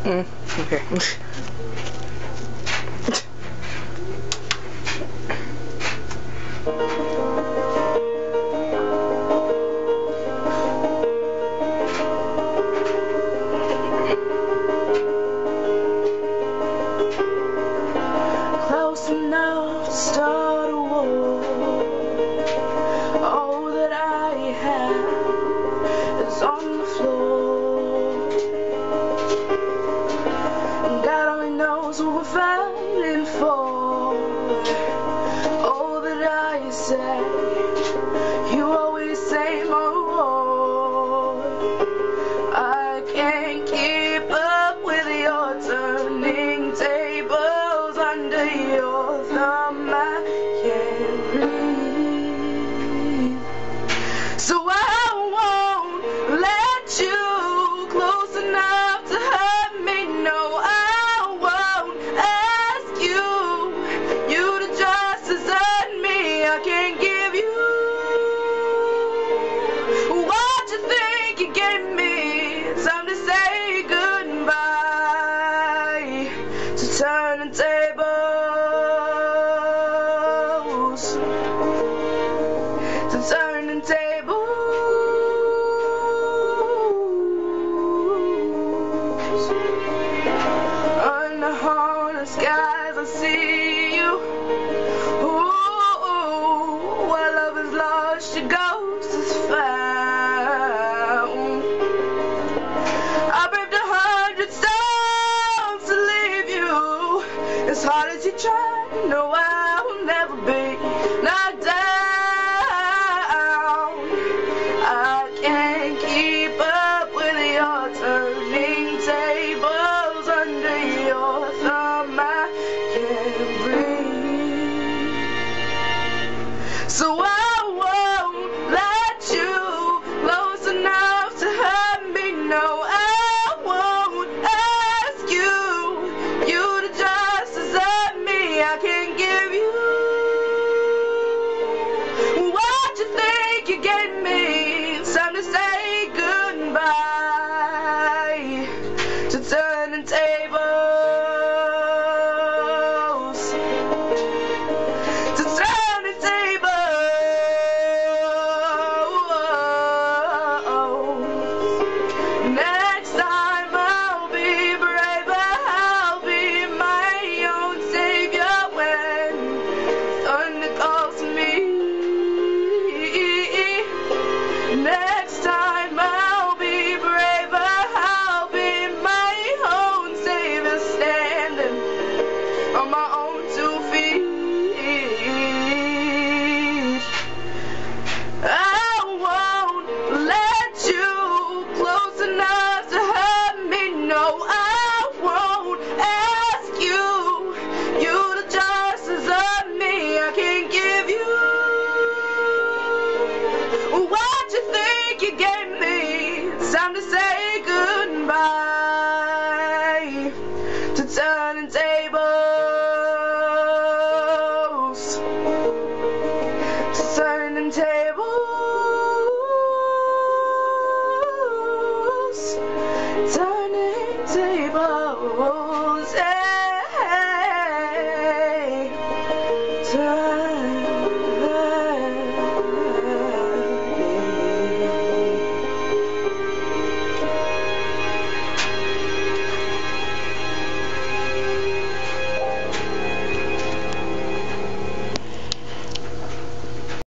Okay. Close enough to start a war. All that I have is on the floor. And God only knows what we're fighting for. All that I say, you always say more. I can't keep up with your turning tables under your thumb. I can't breathe, so I won't let you close enough to hurt me. No, I won't ask you to just desert me. I can't give you what you think you gave me. Time to say goodbye, to turning tables, to turning tables. Under haunted skies I see you. Ooh, where love is lost, your ghost is found. I braved 100 storms to leave you. As hard as you try, no, I will never be knocked down. I can't keep up with your turning tables under your thumb. I can't breathe, so I won't let you close enough to hurt me. No, I won't ask you to just desert me. I can't give you what you think you gave me. It's time to say goodbye, to turning tables, to turning tables. Next time I'll be braver, I'll be my own savior when thunder calls me. Next time I'll be braver, I'll be my own savior, standing on my own 2 feet. I won't let you close enough to hurt me. No, I won't ask you to just desert me. I can't give you what you think you gave me. It's time to say goodbye, to turning tables, to turning tables, turning tables. Yeah.